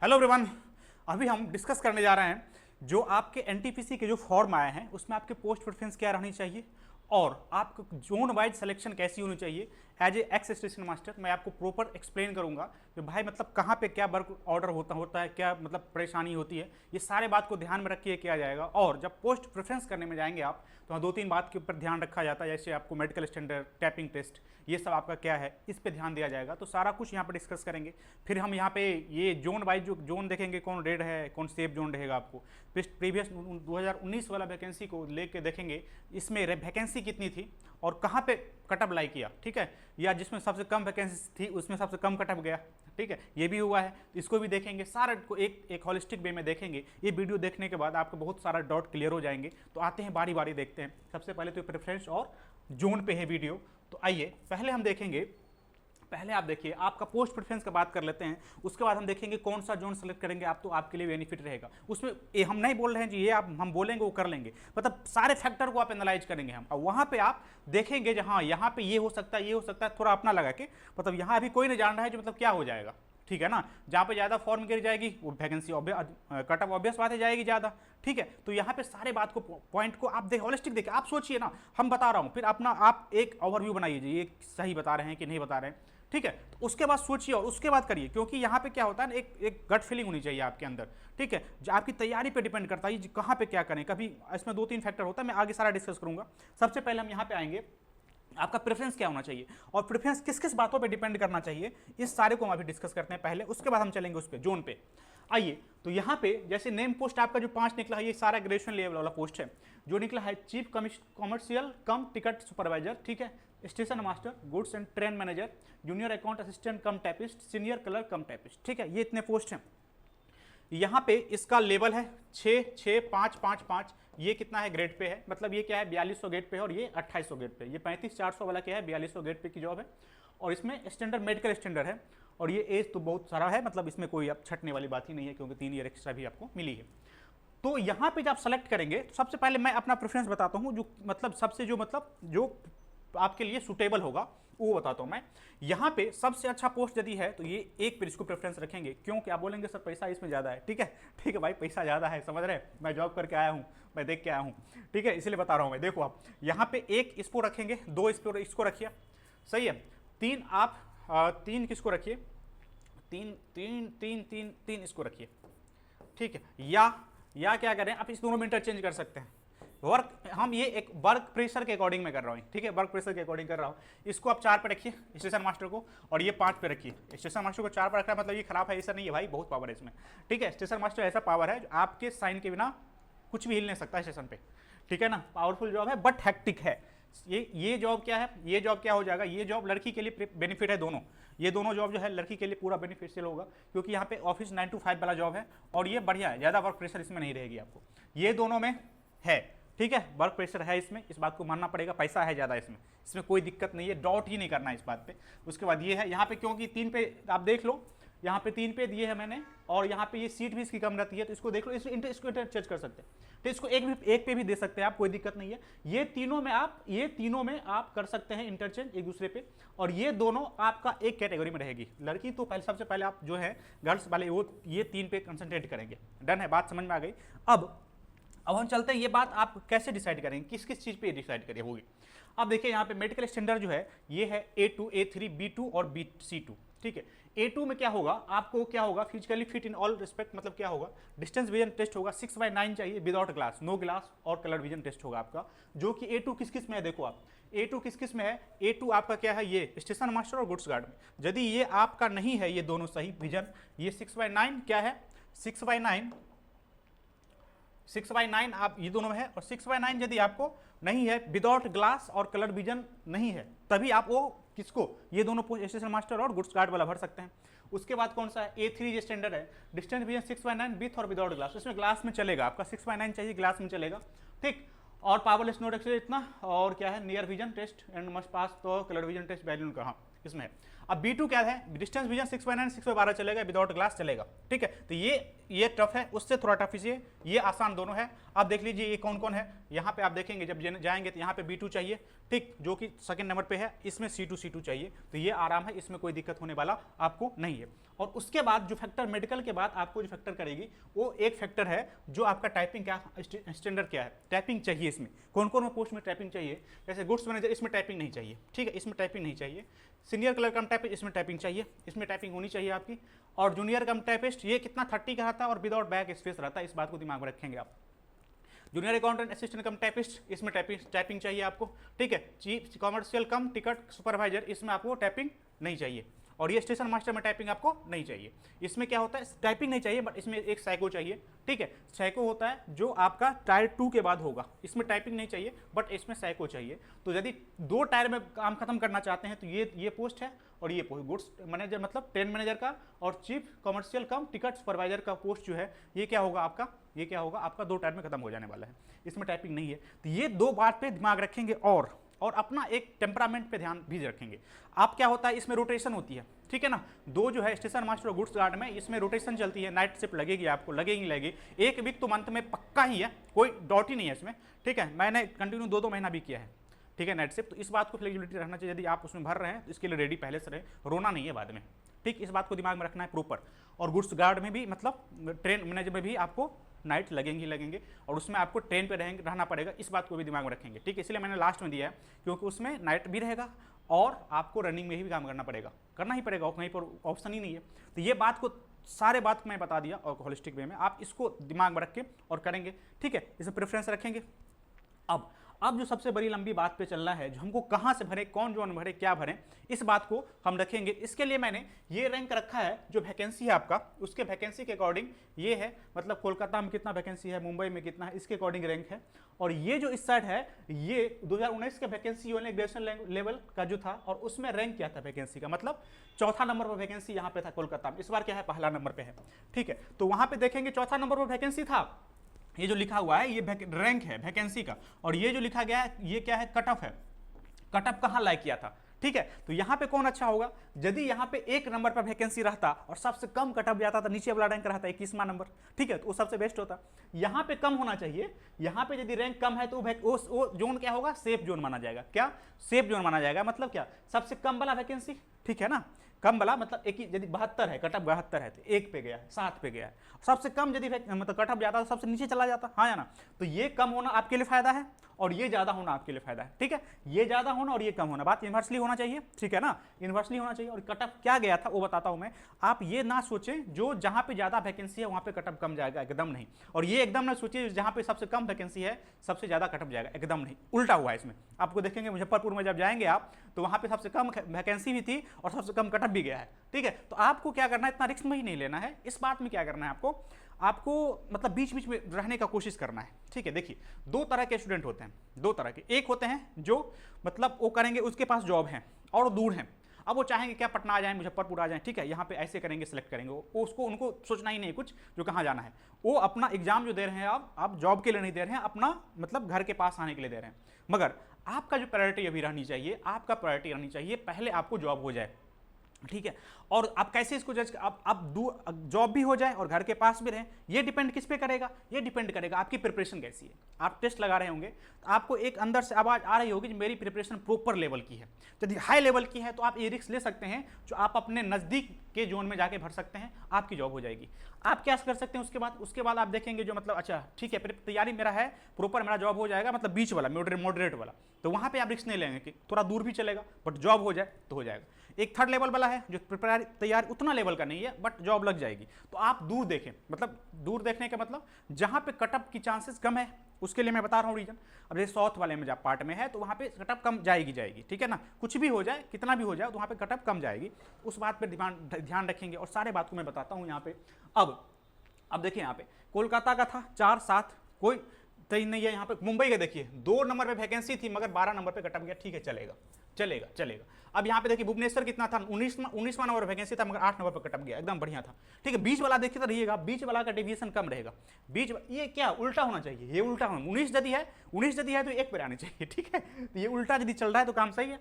Hello everyone. अभी हम discuss करने जा रहे हैं जो आपके एनटीपीसी के जो फॉर्म आए हैं उसमें आपके पोस्ट प्रेफरेंस क्या रहनी चाहिए और आपको जोन वाइज सिलेक्शन कैसी होनी चाहिए। As a ex station master मैं आपको प्रॉपर एक्सप्लेन करूंगा कि भाई मतलब कहाँ पे क्या वर्क ऑर्डर होता है, क्या मतलब परेशानी होती है, ये सारे बात को ध्यान में रख के किया जाएगा। और जब पोस्ट प्रेफरेंस करने में जाएंगे आप तो दो तीन बात के ऊपर ध्यान रखा जाता है, जैसे आपको मेडिकल स्टैंडर्ड, टैपिंग टेस्ट, ये सब आपका क्या है इस पे ध्यान दिया जाएगा। तो सारा कुछ यहाँ पर डिस्कस करेंगे। फिर हम यहाँ पे ये जोन वाइज जो जोन देखेंगे, कौन रेड है कौन सेफ जोन रहेगा। आपको प्रीवियस 2019 वाला वैकेंसी को लेके देखेंगे, इसमें वैकेंसी कितनी थी और कहाँ पे कटअप लाई किया, ठीक है, या जिसमें सबसे कम वैकेंसी थी उसमें सबसे कम कटअप गया, ठीक है, ये भी हुआ है। तो इसको भी देखेंगे, सारा को एक हॉलिस्टिक वे में देखेंगे। ये वीडियो देखने के बाद आपको बहुत सारा डाउट क्लियर हो जाएंगे। तो आते हैं बारी बारी देखते हैं। सबसे पहले तो प्रेफरेंस और जोन पे है वीडियो। तो आइए पहले हम देखेंगे, पहले आप देखिए आपका पोस्ट प्रेफरेंस का बात कर लेते हैं, उसके बाद हम देखेंगे कौन सा जोन सेलेक्ट करेंगे आप तो आपके लिए बेनिफिट रहेगा। उसमें हम नहीं बोल रहे हैं जी ये आप हम बोलेंगे वो कर लेंगे, मतलब सारे फैक्टर को आप एनालाइज करेंगे हम, और वहाँ पे आप देखेंगे हाँ यहाँ पे ये हो सकता है, ये हो सकता है, थोड़ा अपना लगा के, मतलब यहाँ अभी कोई नहीं जान रहा है जो मतलब क्या हो जाएगा, ठीक है ना। जहाँ पे ज़्यादा फॉर्म गिर जाएगी वो वैकेंसी कटअप ऑब्वियस बात है जाएगी ज़्यादा, ठीक है। तो यहाँ पे सारे बात को पॉइंट को आप हॉलिस्टिक देखिए, आप सोचिए ना, हम बता रहा हूँ फिर अपना आप एक ओवरव्यू बनाइए जी ये सही बता रहे हैं कि नहीं बता रहे हैं, ठीक है। तो उसके बाद सोचिए और उसके बाद करिए, क्योंकि यहाँ पे क्या होता है ना, एक गट फीलिंग होनी चाहिए आपके अंदर, ठीक है। जो आपकी तैयारी पे डिपेंड करता है कहाँ पे क्या करें। कभी इसमें दो तीन फैक्टर होता है, मैं आगे सारा डिस्कस करूँगा। सबसे पहले हम यहाँ पे आएंगे, आपका प्रेफरेंस क्या होना चाहिए और प्रेफरेंस किस किस बातों पे डिपेंड करना चाहिए, इस सारे को हम अभी डिस्कस करते हैं पहले। उसके बाद हम चलेंगे उस पे जोन पे। आइए तो यहाँ पे जैसे नेम पोस्ट आपका जो 5 निकला है, ये सारा ग्रेजुएशन लेवल वाला पोस्ट है। जो निकला है चीफ कमर्शियल कम टिकट सुपरवाइजर, ठीक है, station master, goods and train manager, junior account assistant come typist, senior clerk come typist, ठीक है, ये इतने पोस्ट हैं। यहाँ पे इसका लेवल है 6, 6, 5, 5, 5। ये कितना है ग्रेड पे है, मतलब ये क्या है 4200 ग्रेड पे है और ये 2800 ग्रेड पे। ये 35,400 वाला क्या है 4200 ग्रेड पे की जॉब है। और इसमें स्टैंडर्ड मेडिकल स्टैंडर्ड है और ये एज तो बहुत सारा है, मतलब इसमें कोई अब छटने वाली बात ही नहीं है क्योंकि 3 ईयर एक्स्ट्रा भी आपको मिली है। तो यहाँ पे जब आप सेलेक्ट करेंगे तो सबसे पहले मैं अपना प्रेफरेंस बताता हूँ, जो मतलब सबसे जो आपके लिए सुटेबल होगा वो बताता हूँ मैं। यहाँ पे सबसे अच्छा पोस्ट यदि है तो ये एक पर इसको प्रेफरेंस रखेंगे। क्यों? क्या बोलेंगे सर पैसा इसमें ज़्यादा है, ठीक है, ठीक है भाई पैसा ज़्यादा है, समझ रहे, मैं जॉब करके आया हूँ, मैं देख के आया हूँ, ठीक है, इसलिए बता रहा हूँ मैं। देखो आप यहाँ पे एक इसको रखेंगे, 2 इसको रखिए, सही है, 3 आप 3 किसको रखिए, 3 इसको रखिए, ठीक है। या क्या करें आप इस दोनों में इंटरचेंज कर सकते हैं। वर्क हम ये एक वर्क प्रेशर के अकॉर्डिंग में कर रहा हूँ, ठीक है, वर्क प्रेशर के अकॉर्डिंग कर रहा हूँ। इसको आप 4 पे रखिए स्टेशन मास्टर को, और ये 5 पे रखिए। स्टेशन मास्टर को 4 पे रखना मतलब ये खराब है ऐसा नहीं है भाई, बहुत पावर है इसमें, ठीक है। स्टेशन मास्टर ऐसा पावर है जो आपके साइन के बिना कुछ भी हिल नहीं सकता स्टेशन पे, ठीक है ना। पावरफुल जॉब है बट हैक्टिक है। ये जॉब क्या है, ये जॉब क्या हो जाएगा, ये जॉब लड़की के लिए बेनिफिट है दोनों। ये दोनों जॉब जो है लड़की के लिए पूरा बेनिफिशियल होगा, क्योंकि यहाँ पे ऑफिस 9 to 5 वाला जॉब है और ये बढ़िया है, ज़्यादा वर्क प्रेशर इसमें नहीं रहेगी आपको। ये दोनों में है, ठीक है, वर्क प्रेशर है इसमें, इस बात को मानना पड़ेगा, पैसा है ज़्यादा इसमें कोई दिक्कत नहीं है, डाउट ही नहीं करना इस बात पे। उसके बाद ये है यहाँ पे, क्योंकि 3 पे आप देख लो, यहाँ पे 3 पे दिए है मैंने, और यहाँ पे ये सीट भी इसकी कम रहती है, तो इसको देख लो, इसको इंटरचेंज कर सकते हैं, तो इसको एक पे भी दे सकते हैं आप, कोई दिक्कत नहीं है। ये तीनों में आप कर सकते हैं इंटरचेंज एक दूसरे पे, और ये दोनों आपका एक कैटेगरी में रहेगी। लड़की तो पहले सबसे पहले आप जो है गर्ल्स वाले वो ये 3 पे कंसंट्रेट करेंगे। डन है, बात समझ में आ गई। अब हम चलते हैं, ये बात आप कैसे डिसाइड करेंगे, किस किस चीज़ पे डिसाइड करिए होगी। अब देखिए यहाँ पे मेडिकल स्टैंडर्ड जो है ये है A2, A3, B2 और C2, ठीक है। A2 में क्या होगा, आपको क्या होगा, physically fit in all respect, मतलब क्या होगा, डिस्टेंस विजन टेस्ट होगा, 6/9 चाहिए विदाउट ग्लास, नो ग्लास, और कलर विजन टेस्ट होगा आपका, जो कि A2 किस किस में है, देखो आप A2 किस किस में है। A2 आपका क्या है, ये स्टेशन मास्टर और गुड्स गार्ड में। यदि ये आपका नहीं है, ये दोनों सही विजन, ये 6/9 क्या है, 6/9 आप ये दोनों में है, और 6/9 यदि आपको नहीं है, विदाउट ग्लास और कलर विजन नहीं है, तभी आप वो किसको, ये दोनों स्टेशन मास्टर और गुड्स गार्ड वाला भर सकते हैं। उसके बाद कौन सा है, A3 जो स्टैंडर्ड है, डिस्टेंस विजन 6/9 विथ और विदाउट ग्लास, उसमें ग्लास में चलेगा आपका, 6/9 चाहिए ग्लास में चलेगा, ठीक। और पावरलेस नोट एक्सरे इतना, और क्या है, near vision test and must pass तो कलर विजन टेस्ट वैल्यू का, हाँ इसमें। अब B2 क्या है, डिस्टेंस विजन 6/9 6/12 चलेगा, विदाउट ग्लास चलेगा, ठीक है। तो ये टफ है, उससे थोड़ा टफ इसे, ये आसान दोनों है। आप देख लीजिए ये कौन कौन है, यहाँ पे आप देखेंगे जब जाएंगे तो यहाँ पे B2 चाहिए, ठीक, जो कि सेकंड नंबर पे है, इसमें C2 चाहिए, तो ये आराम है, इसमें कोई दिक्कत होने वाला आपको नहीं है। और उसके बाद जो फैक्टर मेडिकल के बाद आपको जो फैक्टर करेगी वो एक फैक्टर है जो आपका टाइपिंग क्या स्टैंडर्ड क्या है, टाइपिंग चाहिए इसमें, कौन कौन पोस्ट में टाइपिंग चाहिए। जैसे गुड्स मैनेजर, इसमें टाइपिंग नहीं चाहिए, ठीक है, इसमें टाइपिंग नहीं चाहिए। सीनियर क्लर्क कम टाइपिस्ट, इसमें टाइपिंग चाहिए, इसमें टाइपिंग होनी चाहिए आपकी। और जूनियर कम टाइपिस्ट ये कितना 30 का रहता है और विदाउट बैक स्पेस रहता है, इस बात को दिमाग में रखेंगे आप। जूनियर अकाउंटेंट असिस्टेंट कम टाइपिस्ट, इसमें टाइपिंग चाहिए आपको, ठीक है। चीफ कॉमर्शियल कम टिकट सुपरवाइजर, इसमें आपको टाइपिंग नहीं चाहिए। और ये स्टेशन मास्टर में टाइपिंग आपको नहीं चाहिए। इसमें क्या होता है, टाइपिंग नहीं चाहिए बट इसमें एक साइको चाहिए, ठीक है। साइको होता है जो आपका टायर 2 के बाद होगा, इसमें टाइपिंग नहीं चाहिए बट इसमें साइको चाहिए। तो यदि 2 टायर में काम खत्म करना चाहते हैं तो ये पोस्ट है, और ये पोस्ट गुड्स मैनेजर मतलब ट्रेन मैनेजर का, और चीफ कमर्शियल कम टिकट सुपरवाइजर का पोस्ट जो है ये क्या होगा आपका, ये क्या होगा आपका 2 टायर में खत्म हो जाने वाला है, इसमें टाइपिंग नहीं है। तो ये 2 बात पे दिमाग रखेंगे और अपना एक टेम्परामेंट पे ध्यान भी रखेंगे। आप क्या होता है, इसमें रोटेशन होती है, ठीक है ना। 2 जो है स्टेशन मास्टर और गुड्स गार्ड में, इसमें रोटेशन चलती है, नाइट शिफ्ट लगेगी आपको, लगेगी 1 वीक तो मंथ में पक्का ही है, कोई डाउट ही नहीं है इसमें, ठीक है। मैंने कंटिन्यू 2-2 महीना भी किया है, ठीक है, नाइट शिफ्ट। तो इस बात को फ्लेक्सिबिलिटी रखना चाहिए, यदि आप उसमें भर रहे हैं तो इसके लिए रेडी पहले से रहे, रोना नहीं है बाद में, ठीक, इस बात को दिमाग में रखना है प्रॉपर। और गुड्स गार्ड में भी मतलब ट्रेन मैनेजर में भी आपको नाइट लगेंगे और उसमें आपको ट्रेन पे रहना पड़ेगा, इस बात को भी दिमाग में रखेंगे, ठीक है। इसलिए मैंने लास्ट में दिया है क्योंकि उसमें नाइट भी रहेगा और आपको रनिंग में भी काम करना ही पड़ेगा, और कहीं पर ऑप्शन ही नहीं है। तो ये बात को सारे बात मैं बता दिया और होलिस्टिक वे में, आप इसको दिमाग में रख के और करेंगे, ठीक है, इसमें प्रेफरेंस रखेंगे। अब जो सबसे बड़ी लंबी बात पे चलना है, जो हमको कहाँ से भरे, कौन जोन भरे, क्या भरें, इस बात को हम रखेंगे। इसके लिए मैंने ये रैंक रखा है, जो वैकेंसी है आपका, उसके वैकेंसी के अकॉर्डिंग ये है, मतलब कोलकाता में कितना वैकेंसी है, मुंबई में कितना है, इसके अकॉर्डिंग रैंक है। और ये जो इस साइड है, ये 2019 के वैकेंसी ओनली ग्रेजुएशन लेवल का जो था, और उसमें रैंक क्या था वैकेंसी का, मतलब 4था नंबर पर वैकेंसी यहाँ पे था कोलकाता में, इस बार क्या है, पहला नंबर पे है, ठीक है। तो वहाँ पे देखेंगे 4था नंबर पर वैकेंसी था, ये जो लिखा हुआ है ये रैंक है वैकेंसी का, और ये जो लिखा गया है ये क्या है, कट ऑफ है, कट ऑफ कहाँ लाइक किया था, ठीक है। तो यहाँ पे कौन अच्छा होगा, यदि यहाँ पे 1 नंबर पर वैकेंसी रहता और सबसे कम कट ऑफ जाता था, नीचे वाला रैंक रहता 21वां नंबर, ठीक है, तो वो सबसे बेस्ट होता। यहाँ पे कम होना चाहिए, यहाँ पे यदि रैंक कम है तो वो जोन क्या होगा, सेफ जोन माना जाएगा। क्या सेफ जोन माना जाएगा, मतलब क्या, सबसे कम वाला वैकेंसी, ठीक है ना, कम वाला मतलब एक ही, यदि 72 है, कट ऑफ 72 है तो 1 पे गया है, 7 पे गया है। सबसे कम यदि मतलब कट ऑफ जाता तो सबसे नीचे चला जाता, हाँ या ना। तो ये कम होना आपके लिए फायदा है और ये ज्यादा होना आपके लिए फायदा है, ठीक है। ये ज्यादा होना और ये कम होना, बात इन्वर्सली होना चाहिए, ठीक है ना, इन्वर्सली होना चाहिए। और कट ऑफ क्या गया था वो बताता हूं मैं, आप ये ना सोचें जो जहां पे ज्यादा वैकेंसी है वहां पे कट ऑफ कम जाएगा, एकदम नहीं। और ये एकदम ना सोचिए जहां पे सबसे कम वैकेंसी है सबसे ज्यादा कट ऑफ जाएगा, एकदम नहीं, उल्टा हुआ है इसमें। आपको देखेंगे मुजफ्फरपुर में जब जाएंगे आप तो वहां पे सबसे कम वैकेंसी भी थी और सबसे कम कट ऑफ भी गया है, ठीक है। तो आपको क्या करना है, इतना रिस्क में ही नहीं लेना है। इस बात में क्या करना है आपको मतलब बीच बीच में रहने का कोशिश करना है, ठीक है। देखिए 2 तरह के स्टूडेंट होते हैं, 2 तरह के, एक होते हैं जो मतलब वो करेंगे, उसके पास जॉब है और दूर है, अब वो चाहेंगे क्या पटना आ जाएं, मुजफ्फरपुर आ जाएं, ठीक है, यहाँ पे ऐसे करेंगे, सेलेक्ट करेंगे, वो उसको उनको सोचना ही नहीं कुछ जो कहाँ जाना है, वो अपना एग्जाम जो दे रहे हैं आप जॉब के लिए नहीं दे रहे हैं, अपना मतलब घर के पास आने के लिए दे रहे हैं। मगर आपका जो प्रायोरिटी अभी रहनी चाहिए, आपका प्रायोरिटी रहनी चाहिए पहले आपको जॉब हो जाए, ठीक है। और आप कैसे इसको जज, आप जॉब भी हो जाए और घर के पास भी रहें, ये डिपेंड किस पे करेगा, ये डिपेंड करेगा आपकी प्रिपरेशन कैसी है। आप टेस्ट लगा रहे होंगे तो आपको एक अंदर से आवाज आ रही होगी कि मेरी प्रिपरेशन प्रॉपर लेवल की है। यदि हाई लेवल की है तो आप ये रिस्क ले सकते हैं जो आप अपने नजदीक के जोन में जाके भर सकते हैं, आपकी जॉब हो जाएगी। आप क्या कर सकते हैं उसके बाद आप देखेंगे जो मतलब अच्छा ठीक है तैयारी मेरा है प्रॉपर, मेरा जॉब हो जाएगा, मतलब बीच वाला मॉडरेट वाला, तो वहां पे आप रिस्क नहीं लेंगे कि थोड़ा दूर भी चलेगा बट जॉब हो जाए तो हो जाएगा। एक 3rd लेवल वाला है जो तैयारी उतना लेवल का नहीं है बट जॉब लग जाएगी, तो आप दूर देखें, मतलब दूर देखने का मतलब जहां पे कटअप की चांसेस कम है, उसके लिए मैं बता रहा हूँ रीजन। अब जैसे साउथ वाले में जब पार्ट में है तो वहाँ पे कटअप कम जाएगी, ठीक है ना, कुछ भी हो जाए, कितना भी हो जाए तो वहाँ पे कटअप कम जाएगी, उस बात पर ध्यान रखेंगे। और सारे बात को मैं बताता हूँ यहाँ पे। अब देखिए यहाँ पे कोलकाता का था 4-7, कोई तय नहीं है। यहाँ पे मुंबई का देखिए 2 नंबर पे वैकेंसी थी मगर 12 नंबर पे कटअप गया, ठीक है चलेगा। अब यहाँ पे देखिए भुवनेश्वर कितना था, 19वां नंबर वैकेंसी था मगर 8 नंबर पर कटअप गया, एकदम बढ़िया था, ठीक है। बीच वाला देखिए तो रहिएगा, बीच वाला का डेविएशन कम रहेगा, ये क्या उल्टा होना चाहिए, ये उल्टा होना, 19 यदि है तो 1 पर आनी चाहिए, ठीक है। तो ये उल्टा यदि चल रहा है तो काम सही है।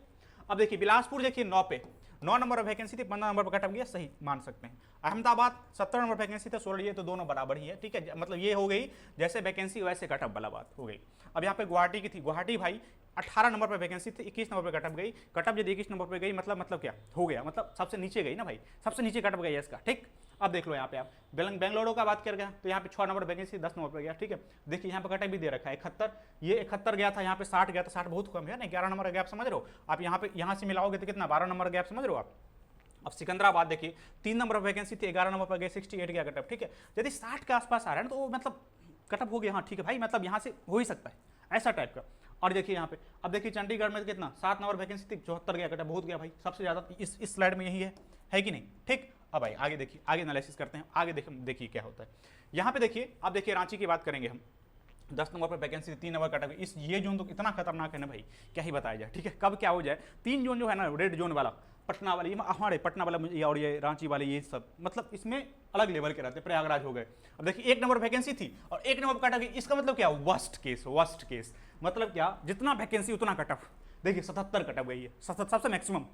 अब देखिए बिलासपुर देखिए 9 पे, 9 नंबर पर वैकेंसी थी, 15 नंबर पर कट ऑफ गया, सही मान सकते हैं। अहमदाबाद 17 नंबर वैकेंसी था, 16 ये तो दोनों बराबर ही है, ठीक है, मतलब ये हो गई जैसे वैकेंसी वैसे कट ऑफ वाला बात हो गई। अब यहाँ पे गुवाहाटी की थी, गुवाहाटी भाई 18 नंबर पर वैकेंसी थी, 21 नंबर पर कट ऑफ गई, कट ऑफ यदि 21 नंबर पर गई मतलब क्या हो गया, मतलब सबसे नीचे गई ना भाई, सबसे नीचे कट ऑफ गई है इसका, ठीक। अब देख लो यहाँ पे आप बेंगलुरु का बात कर गया तो यहाँ पे 6 नंबर वैकेंसी 10 नंबर पर गया, ठीक है। देखिए यहाँ पे कट ऑफ भी दे रखा है 71, ये 71 गया था, यहाँ पे 60 गया था, 60 बहुत कम है ना, 11 नंबर का गैप समझ रहे हो आप, यहाँ पे यहाँ से मिलाओगे तो कितना 12 नंबर गैप समझ रहे हो आप। अब सिकंदराबाद देखिए 3 नंबर वैकेंसी थी, 11 नंबर पर गए, 68 गया कटअप, ठीक है। यदि 60 के आसपास आ रहा है तो वो मतलब कटअप हो गया, हाँ ठीक है भाई, मतलब यहाँ से हो ही सकता है ऐसा टाइप का। और देखिए यहाँ पे अब देखिए चंडीगढ़ में कितना 7 नंबर वैकेंसी थी, 74 गया कटअप, बहुत गया भाई, सबसे ज़्यादा इस स्लाइड में यही है कि नहीं, ठीक। अब भाई आगे देखिए, आगे एनालिसिस करते हैं, आगे देखिए क्या होता है यहाँ पे। देखिए अब देखिए रांची की बात करेंगे हम, 10 नंबर पर वैकेंसी 3 नंबर कटा, इस ये जोन तो इतना खतरनाक है ना भाई, क्या ही बताया जाए, ठीक है। कब क्या हो जाए, 3 जोन जो है ना रेड जोन वाला, पटना वाली, हमारे पटना वाला और ये रांची वाले, ये सब मतलब इसमें अलग लेवल के रहते, प्रयागराज हो गए। अब देखिए 1 नंबर वैकेंसी थी और 1 नंबर कटा गई, इसका मतलब क्या, वर्स्ट केस मतलब क्या, जितना वैकेंसी उतना कट ऑफ, देखिए 77 कट ऑफ गई है, सबसे मैक्सिमम।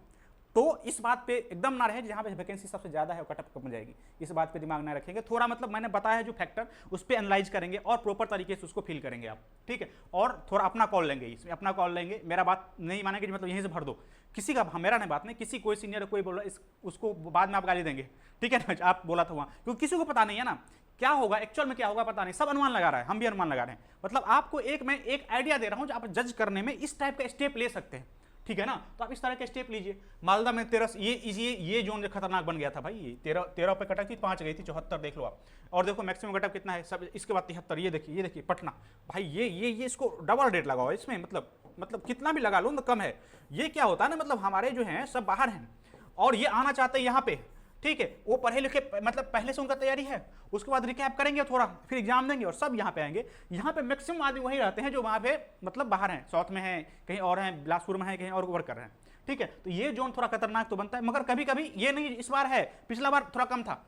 तो इस बात पे एकदम ना रहे, जहाँ पे वैकेंसी सबसे ज़्यादा है वो कट ऑफ कम जाएगी, इस बात पे दिमाग ना रखेंगे थोड़ा, मतलब मैंने बताया जो फैक्टर उस पर एनालाइज करेंगे और प्रॉपर तरीके से उसको फील करेंगे आप, ठीक है। और थोड़ा अपना कॉल लेंगे, इसमें अपना कॉल लेंगे, मेरा बात नहीं मानेंगे मतलब यहीं से भर दो, किसी का मेरा नहीं बात नहीं, किसी कोई सीनियर कोई बोल रहा उसको बाद में आप गाली देंगे, ठीक है ना, आप बोला था वहाँ, क्योंकि किसी को पता नहीं है ना क्या होगा, एक्चुअल में क्या होगा पता नहीं, सब अनुमान लगा रहा है, हम भी अनुमान लगा रहे हैं, मतलब आपको मैं एक आइडिया दे रहा हूँ जो आप जज करने में इस टाइप का स्टेप ले सकते हैं, ठीक है ना। तो आप इस तरह के स्टेप लीजिए। मालदा में 13, ये जोन जो खतरनाक बन गया था भाई, ये 13 पे कटक थी, 5 गई थी, 74 देख लो आप। और देखो मैक्सिमम कटअप कितना है सब, इसके बाद 73, ये देखिए पटना भाई, ये इसको डबल रेट लगाओ इसमें, मतलब कितना भी लगा लो तो कम है। ये क्या होता है ना, मतलब हमारे जो हैं सब बाहर हैं और ये आना चाहते हैं यहाँ पे, ठीक है, वो पढ़े लिखे मतलब पहले से उनका तैयारी है, उसके बाद रिकैप करेंगे थोड़ा, फिर एग्जाम देंगे और सब यहाँ पे आएंगे। यहाँ पे मैक्सिमम आदमी वही रहते हैं जो वहाँ पे मतलब बाहर हैं, साउथ में हैं, कहीं और हैं, बिलासपुर में हैं, कहीं और वर्क कर रहे हैं, ठीक है। तो ये जोन थोड़ा खतरनाक तो बनता है, मगर कभी कभी ये नहीं इस बार है, पिछला बार थोड़ा कम था,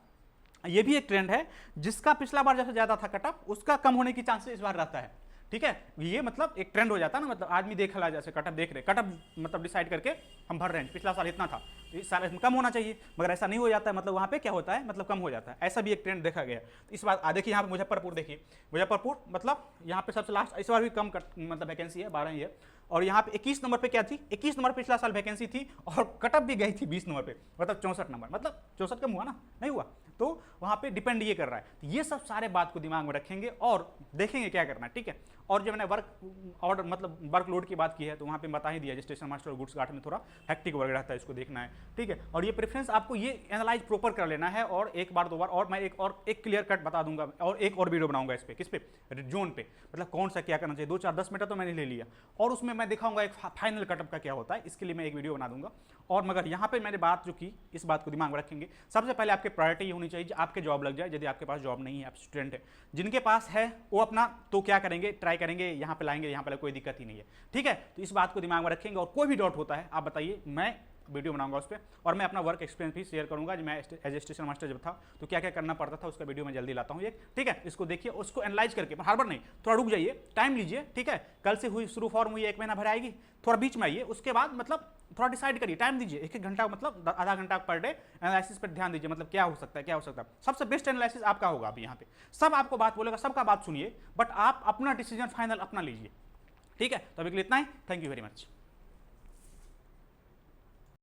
ये भी एक ट्रेंड है, जिसका पिछला बार जैसे ज्यादा था कटअप, उसका कम होने की चांसेस इस बार रहता है, ठीक है। ये मतलब एक ट्रेंड हो जाता है ना, मतलब आदमी देख रहा है जैसे कटअप देख रहे, कटअप मतलब डिसाइड करके हम भर रहे हैं, पिछला साल इतना था, इस साल इसमें कम होना चाहिए, मगर ऐसा नहीं हो जाता है, मतलब वहाँ पे क्या होता है, मतलब कम हो जाता है, ऐसा भी एक ट्रेंड देखा गया। तो इस बार देखिए यहाँ पे मुजफ्फरपुर देखिए, मुजफ्फरपुर मतलब यहाँ पे सबसे लास्ट, इस बार भी कम मतलब वैकेंसी है, 12 ही है। और यहाँ पे 21 नंबर पे क्या थी, 21 नंबर पिछला साल वैकेंसी थी और कटअप भी गई थी 20 नंबर पे, मतलब 64 नंबर, मतलब 64 कम हुआ ना, नहीं हुआ, तो वहाँ पे डिपेंड ये कर रहा है। तो ये सब सारे बात को दिमाग में रखेंगे और देखेंगे क्या करना है, ठीक है। और जो मैंने वर्क ऑर्डर मतलब वर्कलोड की बात की है, तो वहाँ पे बता ही दिया, स्टेशन मास्टर और गुड्स गार्ड में थोड़ा हैक्टिक वर्क रहता है, इसको देखना है, ठीक है। और ये प्रेफरेंस आपको ये एनालाइज प्रॉपर कर लेना है, और एक बार 2 बार और मैं एक क्लियर कट बता दूंगा, और एक और वीडियो बनाऊंगा इस पे, किस पे, जोन पे, मतलब कौन सा क्या करना चाहिए, 2 4 10 मिनट तो मैंने ले लिया, और उसमें मैं दिखाऊंगा एक फाइनल कटअप का क्या होता है, इसके लिए मैं एक वीडियो बना दूंगा। और मगर यहाँ पे मैंने बात जो की, इस बात को दिमाग में रखेंगे, सबसे पहले आपकी प्रायोरिटी ये होनी चाहिए आपके जॉब लग जाए। यदि आपके पास जॉब नहीं है, आप स्टूडेंट है, जिनके पास है वो अपना तो क्या करेंगे, ट्राई करेंगे, यहाँ पे लाएंगे, यहाँ पे कोई दिक्कत ही नहीं है, ठीक है। तो इस बात को दिमाग में रखेंगे, और कोई भी डाउट होता है आप बताइए, मैं वीडियो बनाऊंगा उस पर, और मैं अपना वर्क एक्सपीरियंस भी शेयर करूंगा, मैं एज ए स्टेशन मास्टर जब था तो क्या क्या करना पड़ता था, उसका वीडियो मैं जल्दी लाता हूँ, ठीक है। इसको देखिए, उसको एनालाइज करके, हर बार नहीं, थोड़ा रुक जाइए, टाइम लीजिए, ठीक है। कल से हुई शुरू फॉर्म हुई, 1 महीना भर आएगी, थोड़ा बीच में आइए, उसके बाद मतलब थोड़ा डिसाइड करिए, टाइम दीजिए, 1 घंटा मतलब आधा घंटा पर डे एनालिसिस पर ध्यान दीजिए, मतलब क्या हो सकता है, क्या हो सकता है। सबसे बेस्ट एनालिसिस आपका होगा अभी यहाँ पे, सब आपको बात बोलेगा, सबका बात सुनिए, बट आप अपना डिसीजन फाइनल अपना लीजिए, ठीक है। तो अभी के लिए इतना ही, थैंक यू वेरी मच।